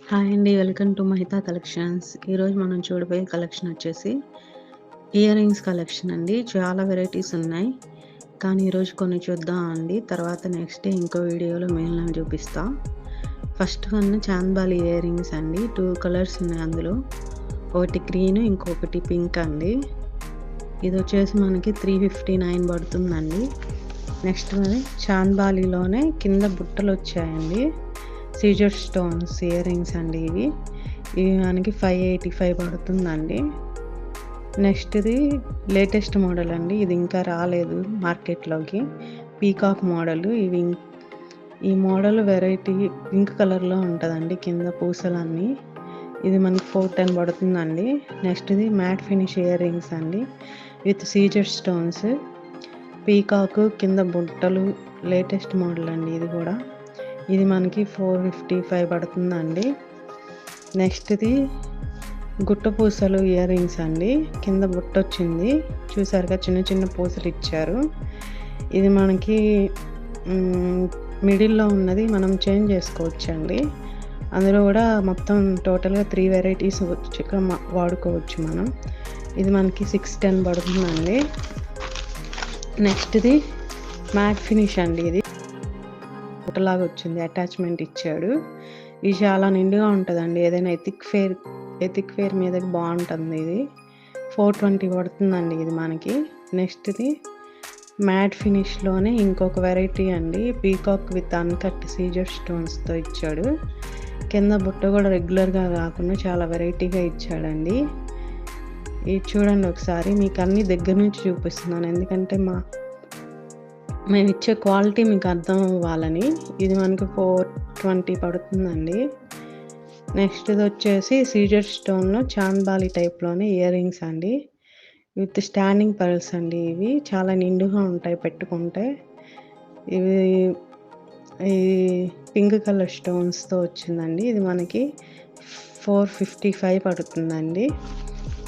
Hi అండి. Welcome to Mahitha collections. ఈరోజు మనం చూడబోయే కలెక్షన్ వచ్చేసి ఇయర్ రింగ్స్ కలెక్షన్ అండి. చాలా వెరైటీస్ ఉన్నాయి. కానీ ఈరోజు కొన్ని చూద్దాం అండి. తర్వాత నెక్స్ట్ డే ఇంకో వీడియోలో మిగిలినవి చూపిస్తా. First one chandbali ear rings అండి. 2 కలర్స్ ఉన్నాయి అందులో. ఒకటి గ్రీన్, ఇంకొకటి పింక్ అండి. ఇది వచ్చేసి మనకి 359 పడుతుందండి. నెక్స్ట్ మరి చాంద్బాలిలోనే కింద బుట్టలు వచ్చాయండి. సీజర్ స్టోన్స్ ఇయర్ రింగ్స్ అండి. ఇవి మనకి 585 పడుతుందండి. నెక్స్ట్ ఇది లేటెస్ట్ మోడల్ అండి. ఇది ఇంకా రాలేదు మార్కెట్లోకి. Peacock model. ఈ మోడల్ వెరైటీ పింక్ కలర్లో ఉంటుందండి. కింద పూసలన్నీ. ఇది మనకి 410 పడుతుందండి. నెక్స్ట్ ఇది మ్యాట్ ఫినిష్ ఇయర్ రింగ్స్ అండి విత్ సీజర్ స్టోన్స్. పీకాక్ కింద బుట్టలు. లేటెస్ట్ మోడల్ అండి ఇది కూడా. ఇది మనకి 455 పడుతుందండి. నెక్స్ట్ ఇది గుట్ట పూసలు ఇయర్ రింగ్స్ అండి. కింద బుట్ట వచ్చింది చూసారుగా, చిన్న చిన్న పూసలు ఇచ్చారు. ఇది మనకి మిడిల్లో ఉన్నది మనం చేంజ్ చేసుకోవచ్చు అండి. అందులో కూడా మొత్తం టోటల్గా 3 వెరైటీస్ వాడుకోవచ్చు మనం. ఇది మనకి 610 పడుతుందండి. నెక్స్ట్ ఇది మ్యాట్ ఫినిష్ అండి. ఇది బుట్టలాగా వచ్చింది, అటాచ్మెంట్ ఇచ్చాడు. ఇది చాలా నిండుగా ఉంటుందండి. ఏదైనా ఎథిక్ ఫేర్ మీదకి బాగుంటుంది. ఇది 420 పడుతుందండి ఇది మనకి. నెక్స్ట్ ఇది మ్యాట్ ఫినిష్లోనే ఇంకొక వెరైటీ అండి. పీకాక్ విత్ అన్కట్ సీజర్ స్టోన్స్తో ఇచ్చాడు. కింద బుట్ట కూడా రెగ్యులర్గా కాకుండా చాలా వెరైటీగా ఇచ్చాడండి. ఇది చూడండి ఒకసారి. మీకు అన్ని దగ్గర నుంచి చూపిస్తున్నాను, ఎందుకంటే మేము ఇచ్చే క్వాలిటీ మీకు అర్థం అవ్వాలని. ఇది మనకి 420 పడుతుందండి. నెక్స్ట్ ఇది వచ్చేసి సీజర్ స్టోన్లో చాంద్బాలి టైప్లోనే ఇయర్ రింగ్స్ అండి విత్ స్టాండింగ్ పర్ల్స్ అండి. ఇవి చాలా నిండుగా ఉంటాయి పెట్టుకుంటే. ఇవి పింక్ కలర్ స్టోన్స్తో వచ్చిందండి. ఇది మనకి 455 పడుతుందండి.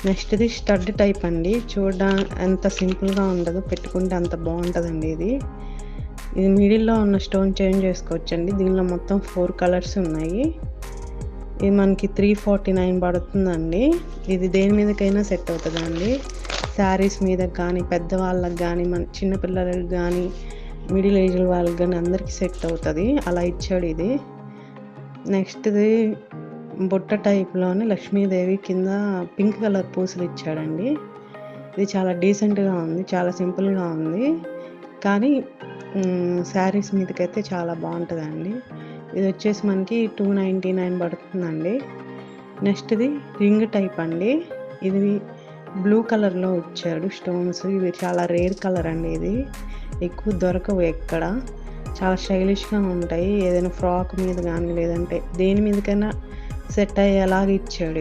నెక్స్ట్ ఇది స్టడ్ టైప్ అండి. చూడడానికి ఎంత సింపుల్గా ఉండదు, పెట్టుకుంటే అంత బాగుంటుందండి. ఇది మిడిల్లో ఉన్న స్టోన్ చేంజ్ చేసుకోవచ్చండి. దీనిలో మొత్తం 4 కలర్స్ ఉన్నాయి. ఇది మనకి 349 పడుతుందండి. ఇది దేని మీదకైనా సెట్ అవుతుందండి. శారీస్ మీద కానీ, పెద్దవాళ్ళకి కానీ, మన చిన్నపిల్లలకి కానీ, మిడిల్ ఏజ్ వాళ్ళకి కానీ అందరికీ సెట్ అవుతుంది. అలా ఇచ్చాడు ఇది. నెక్స్ట్ ఇది బుట్ట టైప్లోనే లక్ష్మీదేవి కింద పింక్ కలర్ పూసలు ఇచ్చాడండి. ఇది చాలా డీసెంట్గా ఉంది, చాలా సింపుల్గా ఉంది, కానీ శారీస్ మీదకైతే చాలా బాగుంటుందండి. ఇది వచ్చేసి మనకి 299 పడుతుందండి. నెక్స్ట్ ఇది రింగ్ టైప్ అండి. ఇది బ్లూ కలర్లో ఇచ్చాడు స్టోన్స్. ఇవి చాలా రేర్ కలర్ అండి. ఇది ఎక్కువ దొరకవు ఎక్కడ. చాలా స్టైలిష్గా ఉంటాయి. ఏదైనా ఫ్రాక్ మీద కానీ, లేదంటే దేని మీదకైనా సెట్ అయ్యేలాగా ఇచ్చాడు.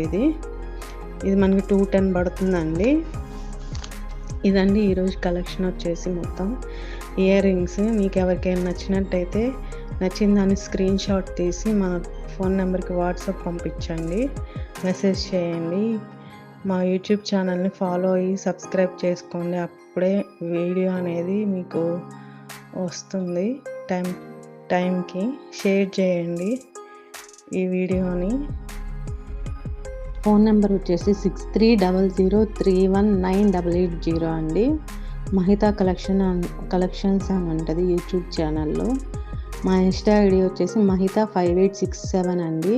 ఇది మనకి 210 పడుతుందండి. ఇదండి ఈరోజు కలెక్షన్ వచ్చేసి మొత్తం ఇయర్ రింగ్స్. మీకు ఎవరికైనా నచ్చినట్టయితే నచ్చిన దాన్ని స్క్రీన్ షాట్ తీసి మా ఫోన్ నెంబర్కి వాట్సాప్ పంపించండి, మెసేజ్ చేయండి. మా యూట్యూబ్ ఛానల్ని ఫాలో అయ్యి సబ్స్క్రైబ్ చేసుకోండి. అప్పుడే వీడియో అనేది మీకు వస్తుంది టైంకి. షేర్ చేయండి ఈ వీడియోని. ఫోన్ నెంబర్ వచ్చేసి 6300319880 అండి. మహితా కలెక్షన్స్ అని ఉంటుంది యూట్యూబ్ ఛానల్లో. మా ఇన్స్టా ఐడి వచ్చేసి మహితా 5867 అండి.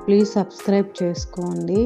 ప్లీజ్ సబ్స్క్రైబ్ చేసుకోండి.